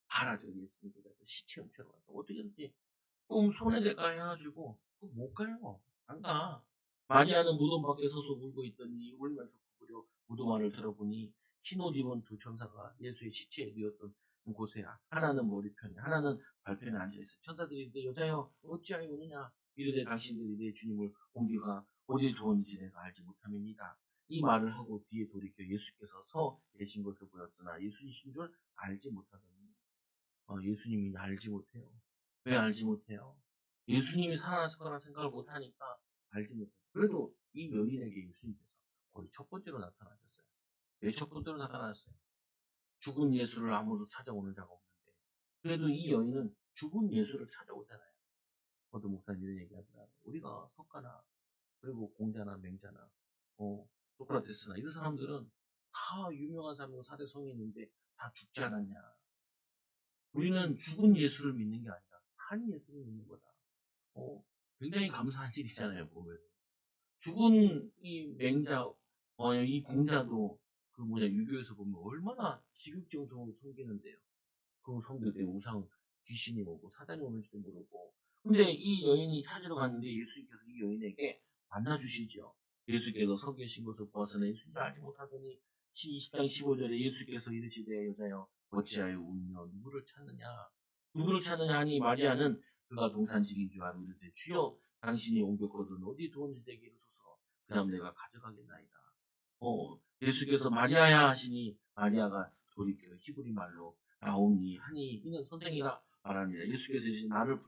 알아죠 예수님보다 시체 훔쳐러 가서 어떻게든지 좀 손해될까 해가지고 못 가요. 안 가. 마리아는 무덤 밖에 서서 울고 있더니 울면서 부으려 무덤 안을 들어보니 흰옷 입은 두 천사가 예수의 시체에 누웠던 곳에 하나는 머리편에 하나는 발편에 앉아있어요. 천사들이 이르되 여자여 어찌하여 우느냐 이르되 당신들이 내 주님을 옮기가 어디에 두었는지 내가 알지 못함이니이다. 이 말을 하고 뒤에 돌이켜 예수께서 서 계신 것을 보였으나 예수이신 줄 알지 못하더니 예수님이 알지 못해요. 왜 알지 못해요? 예수님이 살아났을 거라 생각을 못하니까 알지 못해요. 그래도 이 여인에게 예수님께서 거의 첫 번째로 나타나셨어요. 왜 첫 번째로 나타났어요? 죽은 예수를 아무도 찾아오는 자가 없는데 그래도 이 여인은 죽은 예수를 찾아오잖아요. 어떤 목사님 이런 얘기하더라고요. 우리가 석가나 그리고 공자나 맹자나 소크라테스나 이런 사람들은 다 유명한 사람이고 사대 성인인데 다 죽지 않았냐. 우리는 죽은 예수를 믿는 게 아니라 한 예수님이 있는 거다. 굉장히 감사한 일이잖아요, 보면. 죽은 이 맹자, 이 공자도 유교에서 보면 얼마나 지극정성으로 섬기는데요. 그 성들의 우상, 귀신이 오고 사단이 오는지도 모르고. 근데 이 여인이 찾으러 갔는데 예수님께서 이 여인에게 만나주시죠. 예수께서 서 계신 것을 보아서는 예수님을 알지 못하더니 20장 15절에 예수께서 이르시되 여자여 어찌하여 우며 누구를 찾느냐. 누구를 찾느냐 하니 마리아는 그가 동산직인 줄 알고 이르되 주여 당신이 옮겼거든 어디 두었는지 내게 이르소서. 그 다음 내가 가져가겠나이다. 예수께서 마리아야 하시니 마리아가 돌이켜 히브리 말로 나오니 하니 이는 선생이라 말하니라. 예수께서 이제 나를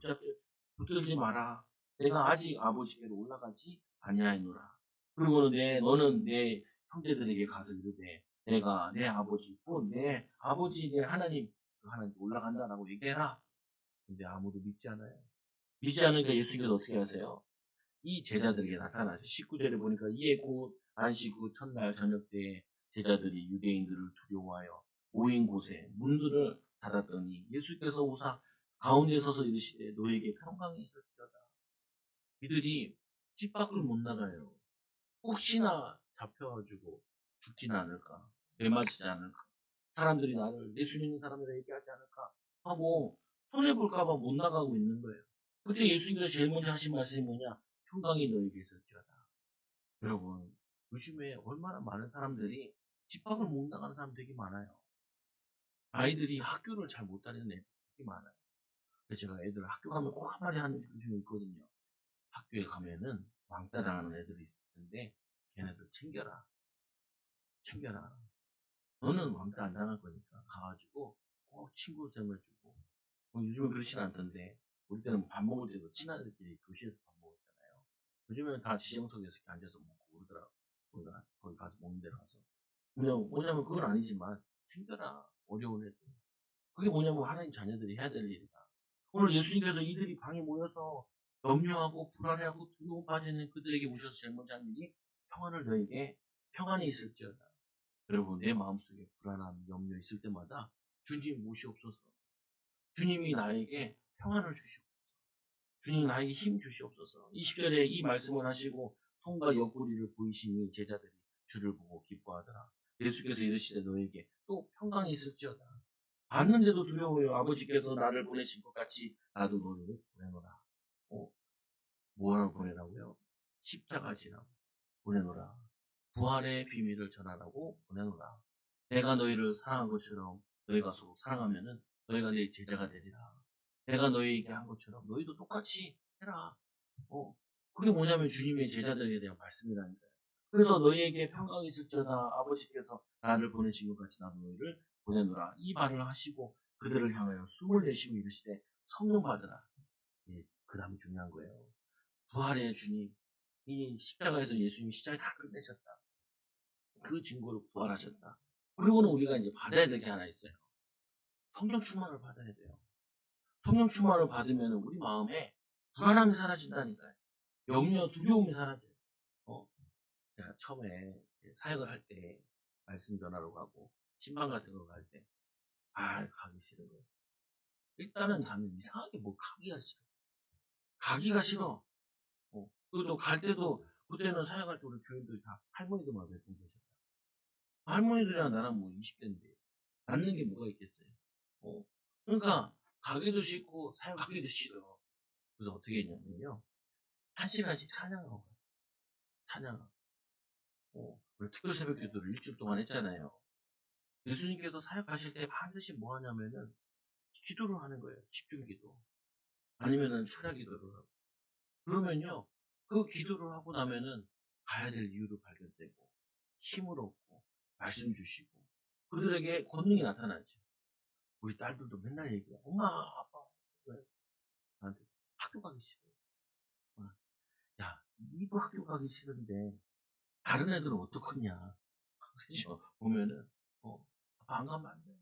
붙들지 마라. 내가 아직 아버지께로 올라가지 아니하노라. 그리고는 너는 내 형제들에게 가서 이르되 내가 내 아버지 곧 내 아버지 내 하나님 그 하나님께 올라간다라고 얘기해라. 근데 아무도 믿지 않아요. 믿지 않으니까 예수님께서 어떻게 하세요? 이 제자들에게 나타나죠. 19절에 보니까 이에 곧 안식 후 첫날 저녁 때에 제자들이 유대인들을 두려워하여 모인 곳에 문들을 닫았더니 예수께서 오사 가운데 서서 이르시되 너에게 평강이 있을지어다. 이들이 집 밖을 못 나가요. 혹시나 잡혀가지고 죽지는 않을까, 매맞지 않을까, 사람들이 나를 예수 믿는 사람이라 얘기하지 않을까 하고 손해볼까봐 못 나가고 있는 거예요. 그때 예수님께서 제일 먼저 하신 말씀이 뭐냐? 평강이 너에게 있을지어다. 여러분, 요즘에 얼마나 많은 사람들이 집 밖을 못 나가는 사람 되게 많아요. 아이들이 학교를 잘 못 다니는 애들 되게 많아요. 그래서 제가 애들 학교 가면 꼭 한마디 하는 중에 있거든요. 학교에 가면은 왕따 당하는 애들이 있는데 걔네들 챙겨라. 챙겨라. 너는 왕따 안 당할 거니까 가가지고 꼭 친구 됨을 주고. 요즘은 그렇진 않던데 우리 때는 밥 먹을 때도 친한 애들끼리 교실에서 밥 먹었잖아요. 요즘에는 다 지정석에서 이렇게 앉아서 먹고 그러더라고. 거기 가서 먹는 데 가서. 뭐냐면 그건 아니지만 챙겨라. 어려운 애들. 그게 뭐냐면 하나님 자녀들이 해야 될 일이다. 오늘 예수님께서 이들이 방에 모여서 염려하고 불안해하고 두려움 빠지는 그들에게 오셔서 제일 먼저 한 일이 평안을 너에게 평안이 있을지어다. 여러분 내 마음속에 불안함, 염려 있을 때마다 주님 모시옵소서. 주님이 나에게 평안을 주시옵소서. 주님 나에게 힘 주시옵소서. 20절에 이 말씀을 하시고 손과 옆구리를 보이시니 제자들이 주를 보고 기뻐하더라. 예수께서 이르시되 너에게 또 평강이 있을지어다. 봤는데도 두려워요. 아버지께서 나를 보내신 것 같이 나도 너를 보내노라. 뭐라고 보내라고요? 십자가 지라고 보내노라. 부활의 비밀을 전하라고 보내노라. 내가 너희를 사랑한 것처럼 너희가 서로 사랑하면은 너희가 내 제자가 되리라. 내가 너희에게 한 것처럼 너희도 똑같이 해라. 그게 뭐냐면 주님의 제자들에 대한 말씀이라니까요. 그래서 너희에게 평강이 있을지어다. 아버지께서 나를 보내신 것 같이 나도 너희를 보내노라. 이 말을 하시고 그들을 향하여 숨을 내쉬고 이르시되 성령 받으라. 예, 그 다음이 중요한 거예요. 부활의 주님, 이 십자가에서 예수님이 십자가 다 끝내셨다. 그 증거로 부활하셨다. 그리고는 우리가 이제 받아야 될 게 하나 있어요. 성령 충만을 받아야 돼요. 성령 충만을 받으면 우리 마음에 불안함이 사라진다니까요. 염려, 두려움이 사라져요. 제가 처음에 사역을 할 때 말씀 전하러 가고 신방 같은 거 갈 때 가기 싫은 거예요. 일단은 가면 이상하게 가기가 싫어. 가기가 싫어. 그리고 갈 때도 그때는 사역할 때 우리 교인들이 다 할머니들만 몇 분 계셨다. 할머니들이랑 나랑 20대인데 앉는 게 뭐가 있겠어요. 그러니까 가기도 싫고 사역하기도 싫어. 그래서 어떻게 했냐면요. 1시간씩 찬양하고 가요. 찬양하고. 우리 특별 새벽 기도를 일주일 동안 했잖아요. 예수님께서 사역하실 때 반드시 뭐 하냐면은 기도를 하는 거예요. 집중 기도. 아니면은 철야 기도를 하고. 그러면요. 그 기도를 하고 나면은 가야 될 이유도 발견되고 힘을 얻고 말씀 주시고 그들에게 권능이 나타나죠. 우리 딸들도 맨날 얘기해. 엄마, 아빠, 왜? 나한테 학교 가기 싫어. 야, 니도 학교 가기 싫은데 다른 애들은 어떡하냐. 그죠? 보면은 아빠 안 가면 안 돼.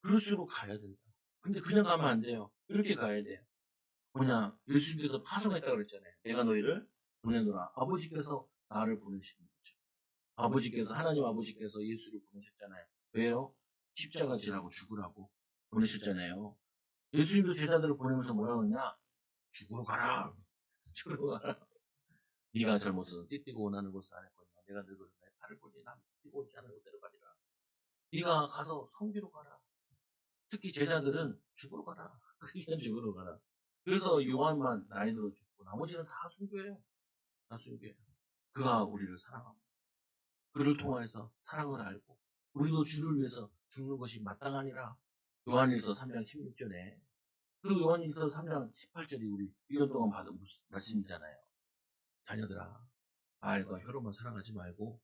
그럴수록 가야 된다. 근데 그냥 가면 안 돼요. 이렇게 가야 돼요. 뭐냐, 예수님께서 파송했다고 그랬잖아요. 내가 너희를 보내노라. 아버지께서 나를 보내시는 거죠. 하나님 아버지께서 예수를 보내셨잖아요. 왜요? 십자가 지라고 죽으라고 보내셨잖아요. 예수님도 제자들을 보내면서 뭐라고 했냐? 죽으러 가라. 죽으러 가라. 네가 젊어서 띠띠고 원하는 곳을 안 했거니와 내가 늙어서 내 팔을 보니 난 띠고 있지 않은 곳대로 가리라. 네가 가서 섬기러 가라. 특히 제자들은 죽으러 가라. 그냥 죽으러 가라. 그래서 요한만 나이 들어 죽고 나머지는 다 순교해요. 다 순교해요. 그가 우리를 사랑하고 그를 통하여서 사랑을 알고 우리도 주를 위해서 죽는 것이 마땅하니라. 요한일서 3장 16절에 그리고 요한일서 3장 18절이 우리 1년 동안 받은 말씀이잖아요. 자녀들아 말과 혀로만 사랑하지 말고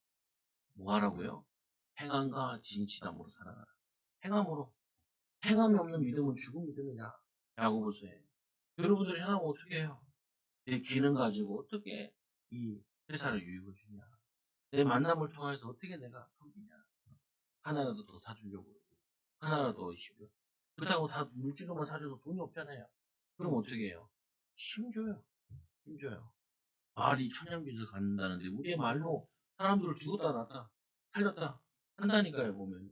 뭐 하라고요? 행함과 진실함으로 사랑하라. 행함으로. 행함이 없는 믿음은 죽은 믿음이냐. 야고보서에. 여러분들 행하면 어떻게 해요? 내 기능 가지고 어떻게 이 회사를 유익을 주냐. 내 만남을 통해서 어떻게 내가 섬기냐. 하나라도 더 사주려고 그러고 하나라도 더 힘줘. 그렇다고 다 물질로만 사줘서 돈이 없잖아요. 그럼 어떻게 해요? 힘줘요. 힘줘요. 말이 천냥빚을 갚는다는데 우리의 말로 사람들을 죽었다 났다 살렸다 한다니까요. 보면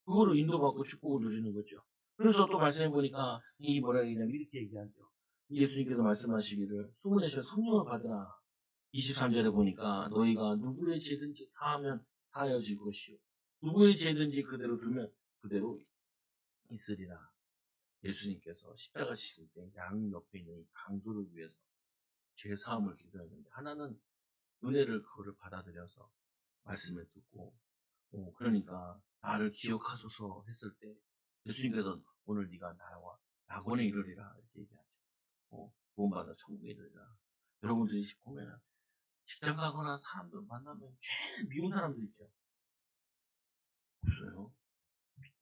그거를 인도받고 축복을 누리는 거죠. 그래서 또 말씀해 보니까 이 뭐라 그러냐면 이렇게 얘기하죠. 예수님께서 말씀하시기를 수문에서 성령을 받으라. 23절에 보니까 너희가 누구의 죄든지 사하면 사하여질 것이요 누구의 죄든지 그대로 두면 그대로 있으리라. 예수님께서 십자가 지실 때 양 옆에 있는 이 강도를 위해서 죄 사함을 기도했는데 하나는 은혜를 그거를 받아들여서 말씀을 듣고 그러니까 나를 기억하소서 했을 때 예수님께서 오늘 네가 나와 낙원에 이르리라 이렇게 얘기하죠. 구원받아 천국에 이르리라. 여러분들이 보면 직장 가거나 사람들 만나면 제일 미운 사람들 있죠. 없어요.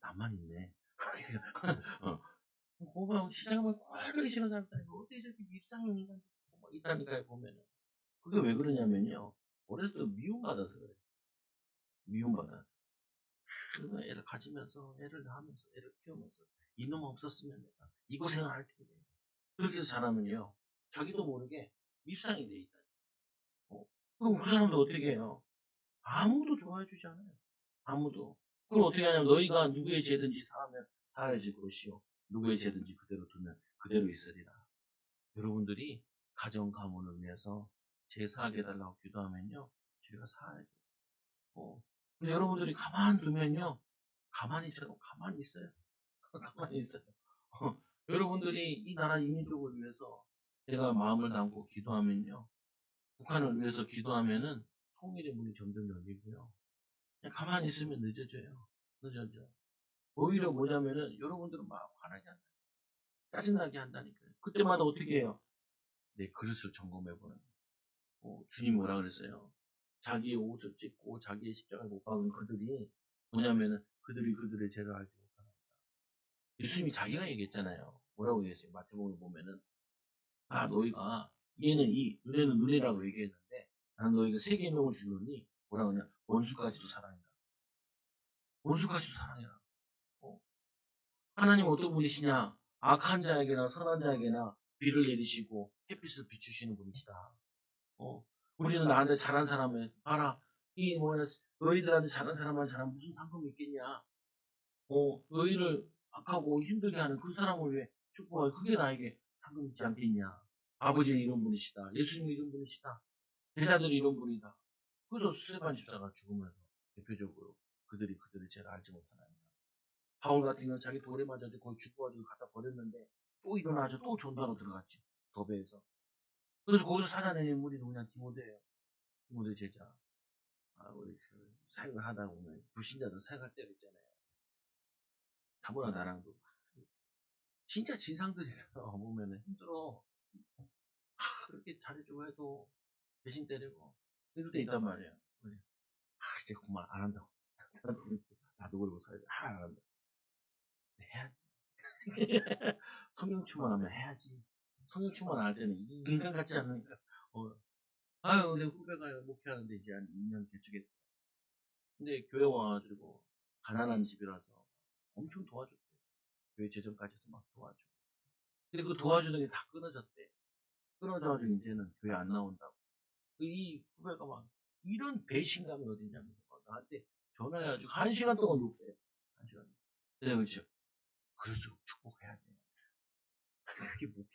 나만 있네. 보면 시장에 보면 꼴보기 싫은 사람들 어떻게 저렇게 밉상인 인간들 있다니까요. 보면은 그게 왜 그러냐면요. 어렸을 때 미움받아서 그래요. 미움받아. 그래서 애를 가지면서 애를 낳으면서 애를 키우면서 이놈 없었으면 내가 이 고생을 할 텐데 그렇게 해서 자라면요 자기도 모르게 밉상이 돼 있다. 그럼 그 사람도 어떻게 해요? 아무도 좋아해 주지 않아요. 아무도. 그럼 어떻게 하냐면 너희가 누구의 죄든지 사하면 사하여질 것이요 누구의 죄든지 그대로 두면 그대로 있으리라. 여러분들이 가정 가문을 위해서 죄 사하게 해달라고 기도하면요 죄가 사하여져. 근데 여러분들이 가만두면요 가만히 있어요. 가만히 있어요. 가만히 있어요. 여러분들이 이 나라 이민족을 위해서 제가 마음을 담고 기도하면요. 북한을 위해서 기도하면은 통일의 문이 점점 열리고요. 그냥 가만히 있으면 늦어져요. 늦어져. 오히려 뭐냐면은 여러분들은 막 화나게 한다. 짜증나게 한다니까요. 그때마다 어떻게 해요? 내 그릇을 점검해보는 거예요. 주님 뭐라 그랬어요? 자기의 옷을 찢고 자기의 십자가를 못 박은 그들이 뭐냐면은 그들이 그들의 죄를 알지 못하는 예수님이 자기가 얘기했잖아요. 뭐라고 얘기했어요? 마태복음에 보면은 너희가 얘는 이 눈에는 눈이라고 얘기했는데 나는 너희가 세 계명을 주노니 뭐라고 하냐 원수까지도 사랑해라. 원수까지도 사랑해라. 어. 하나님 어떤 분이시냐? 악한 자에게나 선한 자에게나 비를 내리시고 햇빛을 비추시는 분이시다. 우리는 나한테 잘한 사람에 봐라. 이 뭐냐 너희들한테 잘한 사람만 잘하면 무슨 상관이 있겠냐? 너희를 악하고 힘들게 하는 그 사람을 위해 축복할 그게 나에게 상관 있지 않겠냐? 아버지는 이런 분이시다. 예수님은 이런 분이시다. 제자들이 이런 분이다. 그래서 스테반 집사가 죽으면서 대표적으로 그들이 그들의 죄를 알지 못하나이다. 바울 같은 경우는 자기 돌에 맞아서 거의 죽어가지고 갖다 버렸는데 또 일어나서 또 전도하러 들어갔지. 도배에서. 그래서 거기서 살아낸 인물이 누구냐? 디모데예요. 디모데 제자. 우리 그 사역을 하다 보면 불신자들 사역할 때가 있잖아요. 다보나 나랑도 진짜 진상들이 있어. 보면은 힘들어. 그렇게 잘해주고 해도 대신 때리고 이럴 때 있단 말이야. 이제 그만 안 한다고. 나도 그러고 살지. 안 한다. 해야지. 성령 충만하면 해야지. 성령 충만 안 할 때는 인간 같지 않으니까. 내 후배가 목회하는데 이제 한 2년 개척했어. 근데 교회 와가지고 가난한 집이라서 엄청 도와줬대. 교회 재정까지 해서 막 도와주고. 근데 그 도와주는 게 다 끊어졌대. 끊어져가지고 이제는 교회 안 나온다고. 이 후배가 막 이런 배신감이 어디냐면서 나한테 전화해가지고 1시간 동안 욕해. 1시간. 내가 그랬죠. 그럴수록 축복해야 돼. 그게 뭐야.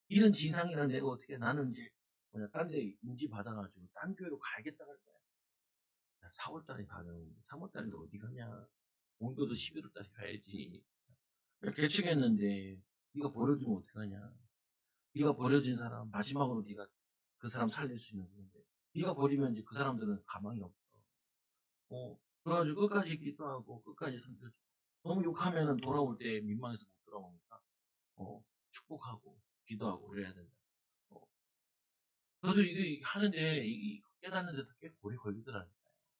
이런 진상이랑 내가 어떻게 나는 이제 뭐냐 딴 데 인지 받아 가지고 딴 교회로 가야겠다 할 거야. 야 4월 달에 가는 3월 달인데 어디 가냐. 온도도 11월 달에 가야지. 개척했는데 네가 버려두면 어떡하냐. 네가 버려진 사람 마지막으로 네가 그 사람 살릴 수 있는 건데 네가 버리면 이제 그 사람들은 가망이 없어. 그래 가지고 끝까지 기도하고 끝까지 섬겨주고 너무 욕하면은 돌아올 때 민망해서 못 돌아오니까 어 축복하고 기도하고 그래야 된다. 어 저도 이게 하는데 이 깨닫는 데도 꽤 오래 걸리더라고요.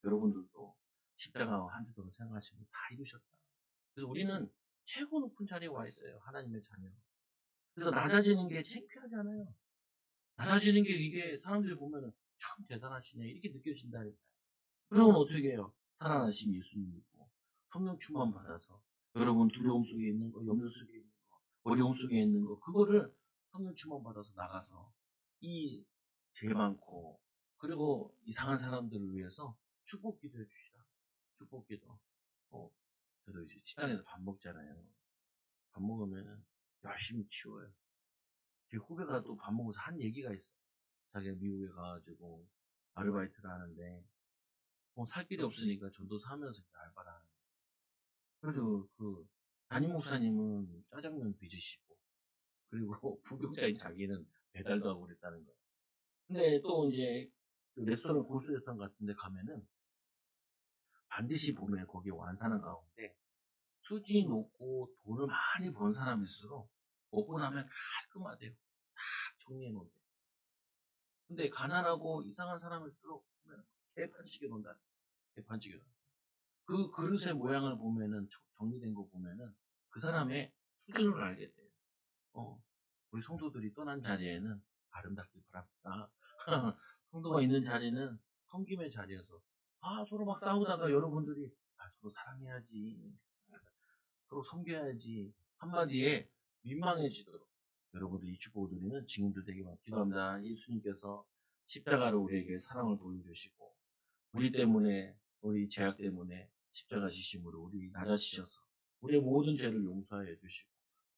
여러분들도 십자가 한 주 동안 생각하시고 다 이루셨다. 그래서 우리는 최고 높은 자리에 와 있어요. 하나님의 자녀. 그래서 낮아지는 게 창피하지 않아요. 낮아지는 게 이게 사람들이 보면은 '참 대단하시네.' 이렇게 느껴진다니까요. 그러면 어떻게 해요? 살아나신 예수님 믿고 성령 충만 받아서 여러분 두려움 속에 있는 거, 염려 속에 있는 거, 어려움 속에 있는 거 그거를 성령 충만 받아서 나가서 이 죄 많고 그리고 이상한 사람들을 위해서 축복 기도해 주시라. 축복 기도. 어, 저도 이제 식당에서 밥 먹잖아요. 밥 먹으면은 열심히 치워요. 제 후배가 또 밥 먹으면서 한 얘기가 있어. 자기가 미국에 가가지고 아르바이트를 하는데 살 길이 없으니까 전도사 하면서 이제 알바를 하는 거예요. 그래서 그 담임 목사님은 짜장면 빚으시고 그리고 부교자인 자기는 배달도 하고 그랬다는 거예요. 근데 또 이제 그 레스토랑 고수 레스토랑 같은 데 가면은 반드시 보면 거기 완사는 가운데 수지 높고 돈을 많이 번 사람일수록 먹고 나면 깔끔하대요. 싹 정리해 놓은데. 근데 가난하고 이상한 사람일수록 보면 개판치게 논다. 개판치게 논다. 그 그릇의 모양을 보면은 정리된 거 보면은 그 사람의 수준을 알게 돼요. 어, 우리 성도들이 떠난 자리에는 아름답길 바랍니다. 성도가 있는 자리는 섬김의 자리여서 서로 막 싸우다가 여러분들이 서로 사랑해야지, 서로 섬겨야지 한마디에 민망해지도록 여러분들 이 축복을 누리는 증인들 되기만 기도합니다. 예수님께서 십자가로 우리에게 사랑을 보여주시고 우리 때문에 우리 죄악 때문에 십자가 지심으로 우리 낮아지셔서 우리의 모든 죄를 용서하여 주시고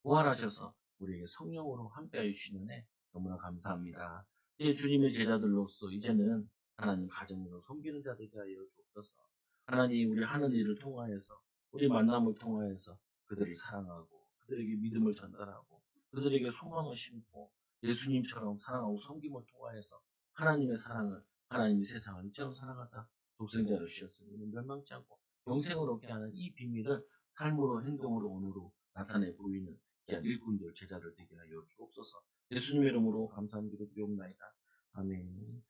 부활하셔서 우리에게 성령으로 함께하여 주시는데 너무나 감사합니다. 이제 주님의 제자들로서 이제는 하나님 가정에서 섬기는 자들이 하여 주옵소서. 하나님 우리 하는 일을 통하여서 우리 만남을 통하여서 그들을 사랑하고 그들에게 믿음을 전달하고 그들에게 소망을 심고 예수님처럼 사랑하고 섬김을 통하여서 하나님의 사랑을 하나님이 세상을 이처럼 사랑하사 독생자를 주셨으니 멸망치 않고 영생을 얻게 하는 이 비밀을 삶으로 행동으로 오늘로 나타내 보이는 귀한 일꾼들 제자들 되게 하여 주옵소서. 예수님의 이름으로 감사함 기도드리옵나이다. 아멘.